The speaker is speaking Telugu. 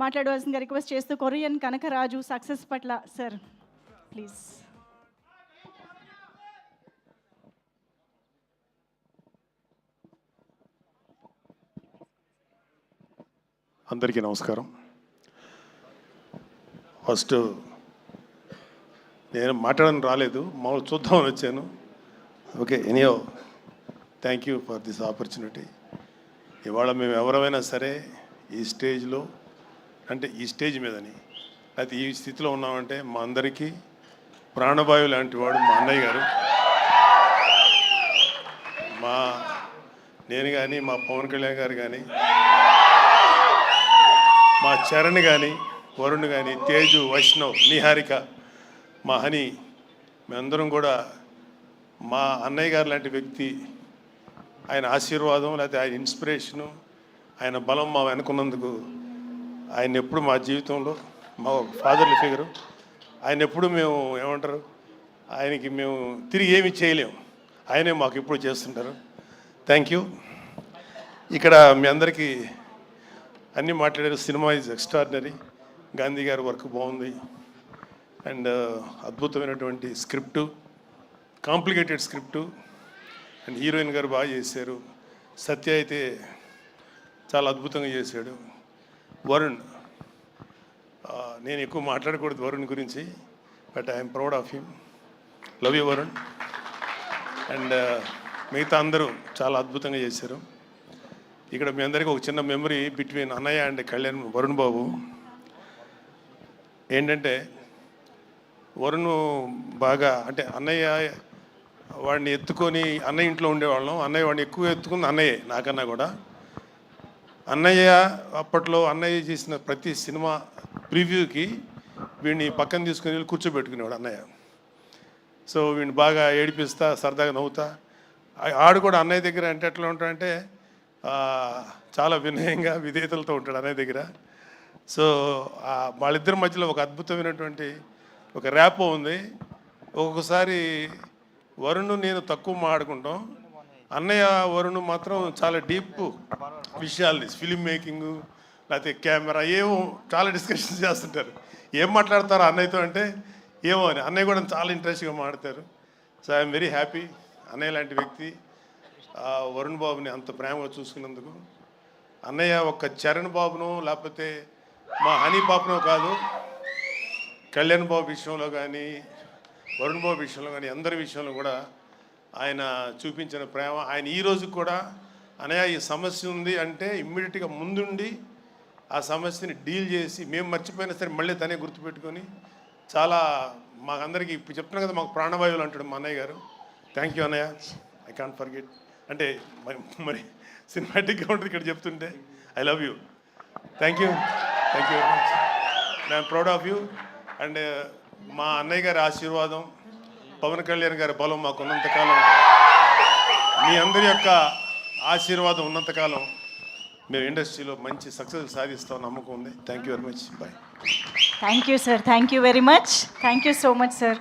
మాట్లాడవలసిందిగా రిక్వెస్ట్ చేస్తూ కొరియన్ కనకరాజు సక్సెస్ పట్ల సార్ ప్లీజ్. అందరికీ నమస్కారం. ఫస్ట్ నేను మాట్లాడడానికి రాలేదు, మామూలు చూద్దామని వచ్చాను. Okay, anyhow thank you for this opportunity. ఇవాళ మేము ఎవరైనా సరే ఈ స్టేజ్లో, అంటే ఈ స్టేజ్ మీదని అయితే ఈ స్థితిలో ఉన్నామంటే మా అందరికీ ప్రాణవాయువు లాంటి వాడు మా అన్నయ్య గారు. నేను కానీ, మా పవన్ కళ్యాణ్ గారు కానీ, మా చరణ్ కానీ, వరుణ్ కానీ, తేజు, వైష్ణవ్, నిహారిక, మా హని, మేమందరం కూడా మా అన్నయ్య గారు లాంటి వ్యక్తి, ఆయన ఆశీర్వాదం లేకపోతే ఆయన ఇన్స్పిరేషను, ఆయన బలం మా వెనుకున్నందుకు ఆయన ఎప్పుడు మా జీవితంలో మా ఫాదర్ల ఫిగరు. ఆయన ఎప్పుడు మేము ఏమంటారు, ఆయనకి మేము తిరిగి ఏమి చేయలేము, ఆయనే మాకు ఎప్పుడు చేస్తుంటారు. Thank you. ఇక్కడ మీ అందరికీ అన్నీ మాట్లాడారు. Cinema is extraordinary. గాంధీ గారి వర్క్ బాగుంది అండ్ అద్భుతమైనటువంటి script, complicated script and heroine గారు బాగా చేశారు. సత్య అయితే చాలా అద్భుతంగా చేశాడు. వరుణ్, నేను ఎక్కువ మాట్లాడకూడదు వరుణ్ గురించి, but I'm proud of him. Love you Varun. And మిగతా అందరూ చాలా అద్భుతంగా చేశారు. ఇక్కడ మీ అందరికీ ఒక చిన్న మెమరీ బిట్వీన్ అన్నయ్య అండ్ కళ్యాణ్, వరుణ్ బాబు. ఏంటంటే వరుణ్ బాగా, అంటే అన్నయ్య వాడిని ఎత్తుకొని, అన్నయ్య ఇంట్లో ఉండేవాళ్ళం, అన్నయ్య వాడిని ఎక్కువ ఎత్తుకుంది అన్నయ్య నాకన్నా కూడా. అన్నయ్య అప్పట్లో అన్నయ్య చేసిన ప్రతి సినిమా ప్రివ్యూకి వీడిని పక్కన తీసుకుని వెళ్ళి కూర్చోబెట్టుకునేవాడు అన్నయ్య. సో వీడిని బాగా ఏడిపిస్తా, సరదాగా నవ్వుతా. ఆడు కూడా అన్నయ్య దగ్గర అంటే ఎట్లా ఉంటాడంటే చాలా వినయంగా, విధేయతలతో ఉంటాడు అన్నయ్య దగ్గర. సో వాళ్ళిద్దరి మధ్యలో ఒక అద్భుతమైనటువంటి ఒక ర్యాపో ఉంది. ఒక్కొక్కసారి వరుణ్ నేను తక్కువ మాట్లాడుకుంటాం, అన్నయ్య వరుణ్ మాత్రం చాలా డీప్ విషయాల్ని, ఫిలిం మేకింగ్ లేకపోతే కెమెరా ఏమో చాలా డిస్కషన్స్ చేస్తుంటారు. ఏం మాట్లాడతారు అన్నయ్యతో అంటే ఏమో అని, అన్నయ్య కూడా చాలా ఇంట్రెస్ట్గా మాట్లాడతారు. సో ఐఎమ్ వెరీ హ్యాపీ అన్నయ్య లాంటి వ్యక్తి వరుణ్ బాబుని అంత ప్రేమగా చూసుకున్నందుకు. అన్నయ్య ఒక చరణ్ బాబును లేకపోతే మా హనీ పాపనో కాదు, కళ్యాణ్ బాబు విషయంలో కానీ, వరుణ్ బాబు విషయంలో కానీ, అందరి విషయంలో కూడా ఆయన చూపించిన ప్రేమ. ఆయన ఈ రోజు కూడా అన్నయ్య ఈ సమస్య ఉంది అంటే ఇమ్మీడియట్గా ముందుండి ఆ సమస్యని డీల్ చేసి, మేము మర్చిపోయినా సరే మళ్ళీ తనే గుర్తుపెట్టుకొని చాలా మాకందరికీ ఇప్పుడు చెప్తున్నాను కదా, మాకు ప్రాణవాయువులు అంటాడు మా అన్నయ్య గారు. థ్యాంక్ యూ అన్నయ్య, ఐ కాంట్ ఫర్గెట్. అంటే మరి సినిమాటిక్గా ఉంటుంది ఇక్కడ చెప్తుంటే. I love you, thank you very much. I'm proud of you. And మా అన్నయ్య గారి ఆశీర్వాదం, పవన్ కళ్యాణ్ గారి బలం మాకు ఉన్నంతకాలం, మీ అందరి యొక్క ఆశీర్వాదం ఉన్నంతకాలం మేము ఇండస్ట్రీలో మంచి సక్సెస్ సాధిస్తాం నమ్మకం ఉంది. Thank you very much. Bye. Thank you sir, thank you very much, thank you so much sir.